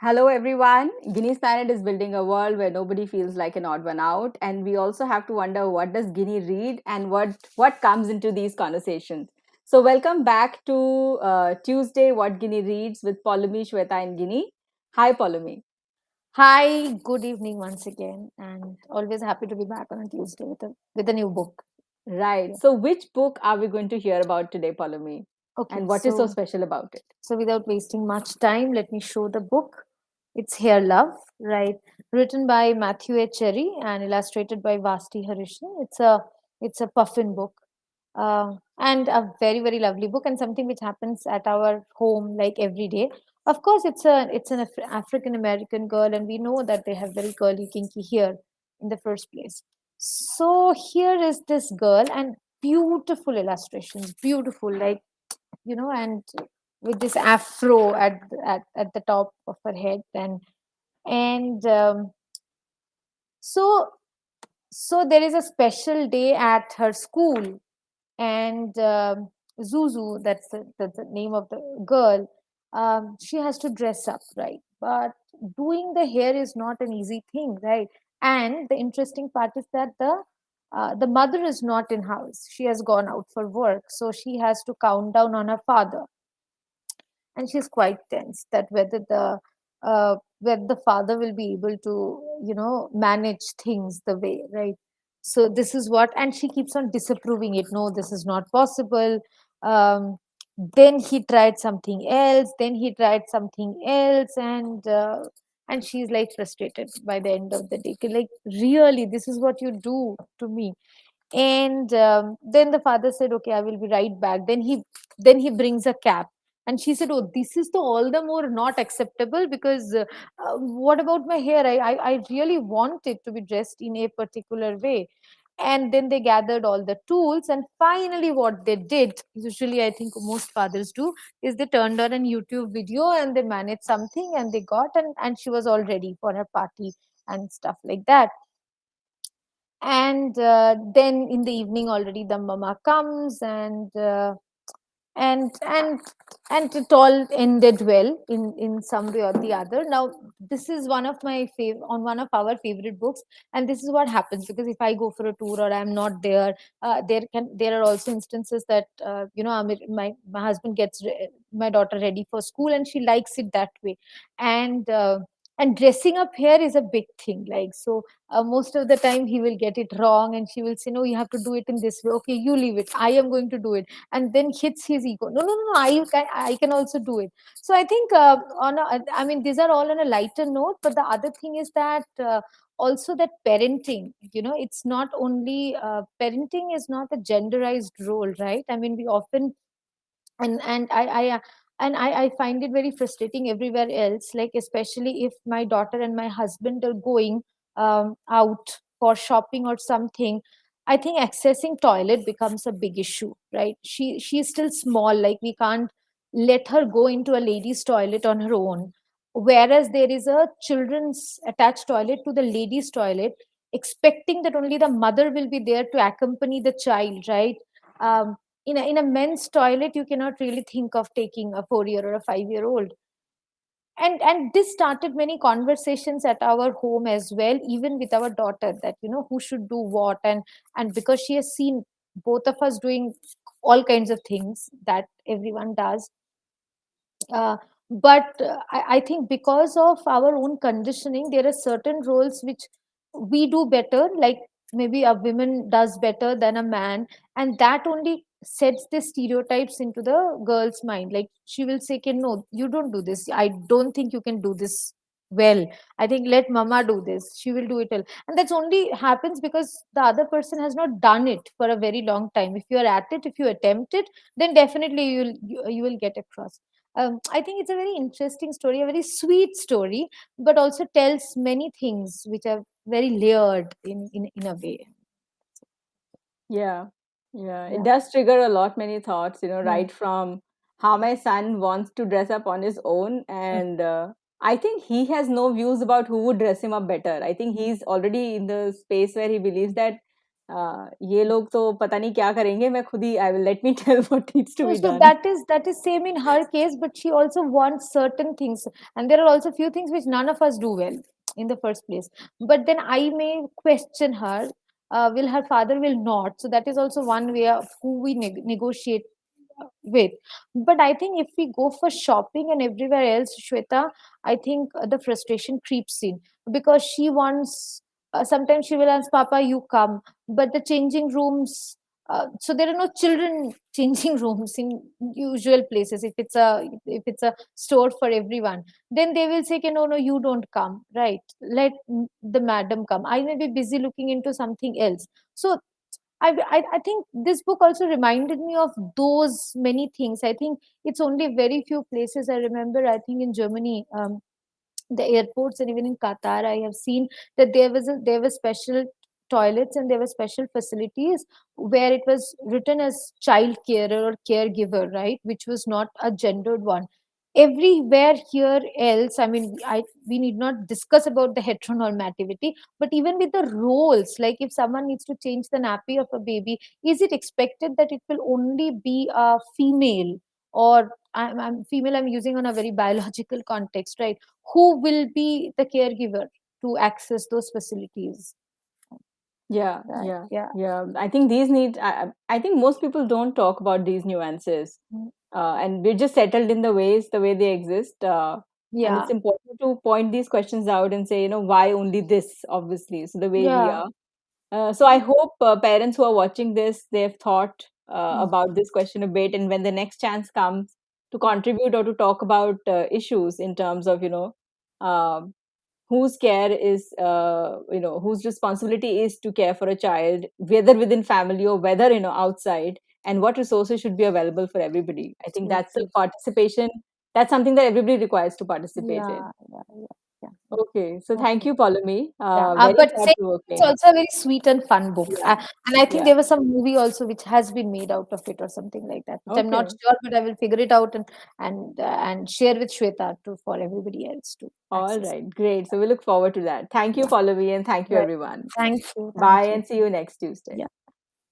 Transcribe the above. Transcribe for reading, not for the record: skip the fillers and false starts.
Hello, everyone. Guinea's Planet is building a world where nobody feels like an odd one out, and we also have to wonder what does Guinea read and what comes into these conversations. So, welcome back to Tuesday. What Guinea reads with Polumi, Shweta, and Guinea. Hi, Polumi. Hi, good evening once again, and always happy to be back on a Tuesday with a new book. Right. Yeah. So, which book are we going to hear about today, Polumi? Okay, And what is so so special about it? so without wasting much time, let me show the book. It's Hair Love, right? Written by Matthew A. Cherry and illustrated by Vasti Harishan. It's a puffin book, and a very lovely book, and something which happens at our home like every day. Of course, it's an African American girl, and we know that they have very curly, kinky hair in the first place. So here is this girl, and beautiful illustrations, beautiful, like and with this afro at the top of her head, and so so there is a special day at her school, and Zuzu, that's the name of the girl. She has to dress up, right? But doing the hair is not an easy thing, right? And the interesting part is that the mother is not in house. She has gone out for work, so she has to count down on her father, and she's quite tense that whether the father will be able to manage things the way, right? So this is what, and she keeps on disapproving it. No, this is not possible. um, then he tried something else, and she's like frustrated by the end of the day. Like, really, this is what you do to me? And then the father said, okay, I will be right back. Then he brings a cap, and she said, oh, this is the all the more not acceptable, because what about my hair? I really want it to be dressed in a particular way. And then they gathered all the tools, and finally what they did, usually I think most fathers do, is they turned on a YouTube video and they managed something, and they got, and she was all ready for her party and stuff like that. And then in the evening already the mama comes, and and and it all ended well in some way or the other. Now, this is one of our favorite books, and this is what happens, because if I go for a tour or I'm not there, there are also instances that my husband gets my daughter ready for school, and she likes it that way. And uh, and dressing up here is a big thing, like, so most of the time he will get it wrong, and she will say, no, you have to do it in this way. Okay, you leave it, I am going to do it. And then hits his ego. No, no, no, I can also do it. So I think, I mean, these are all on a lighter note, but the other thing is that, also that parenting, it's not only parenting is not a genderized role, right? I mean, we often, and I find it very frustrating everywhere else, like especially if my daughter and my husband are going out for shopping or something. I think accessing toilet becomes a big issue, right? She's still small, like we can't let her go into a ladies toilet on her own, whereas there is a children's attached toilet to the ladies toilet, expecting that only the mother will be there to accompany the child, right? um, in a men's toilet, you cannot really think of taking a 4 year or a 5 year old. And this started many conversations at our home as well, even with our daughter, that who should do what. And because she has seen both of us doing all kinds of things that everyone does, but I think because of our own conditioning, there are certain roles which we do better, like maybe a woman does better than a man, and that only sets the stereotypes into the girl's mind. Like, she will say, "Okay, no, you don't do this. I don't think you can do this well. I think let mama do this. She will do it well." And that's only happens because the other person has not done it for a very long time. If you are at it, if you attempt it, then definitely you will get across. I think it's a very interesting story, a very sweet story, but also tells many things which are very layered in a way. Yeah, yeah, it Yeah. does trigger a lot many thoughts, Mm. right from how my son wants to dress up on his own, Mm. and I think he has no views about who would dress him up better. I think he's already in the space where he believes that ये लोग तो पता नहीं क्या करेंगे, मैं खुद ही I will let me tell what needs to No, be so done. that is same in her case, but she also wants certain things, and there are also few things which none of us do well in the first place. But then I may question her. Will her father will not? So that is also one way of who we negotiate with. But I think if we go for shopping and everywhere else, Shweta, I think the frustration creeps in because she wants. Sometimes she will ask, "Papa, you come," but the changing rooms. So there are no children changing rooms in usual places. If it's a store for everyone, then they will say, "Okay, no, no, you don't come. Right? Let the madam come. I may be busy looking into something else." So I think this book also reminded me of those many things. I think it's only very few places I remember. I think in Germany, the airports and even in Qatar, I have seen that there were special toilets and there were special facilities where it was written as child carer or caregiver, right? Which was not a gendered one. Everywhere here else, I mean, we need not discuss about the heteronormativity, but even with the roles, like if someone needs to change the nappy of a baby, is it expected that it will only be a female? Or I'm female, I'm using on a very biological context, right? Who will be the caregiver to access those facilities? Yeah, Right. yeah, Yeah. yeah. I think these need. I think most people don't talk about these nuances, Mm. and we're just settled in the ways the way they exist. And Yeah. it's important to point these questions out and say, why only this? Obviously, so the way we Yeah. are. So I hope parents who are watching this, they've thought Mm. about this question a bit, and when the next chance comes to contribute or to talk about issues in terms of, um, whose care is whose responsibility is to care for a child, whether within family or whether outside, and what resources should be available for everybody. I think that's a Absolutely. participation, that's something that everybody requires to participate in. Yeah. Yeah. Yeah. Yeah. Okay, so thank Okay. you, Paulomi. Yeah. Very But thought say it's provoking. also a very sweet and fun book. Yeah, And I think yeah. there was some movie also which has been made out of it or something like that, which I'm not Okay, sure, but I will figure it out and share with Shweta to for everybody else to all access. right, great. So we look forward to that. Thank you, Yeah. Paulomi, and thank you, Right. everyone. Thank you. Thank Bye, you. and see you next Tuesday. Yeah.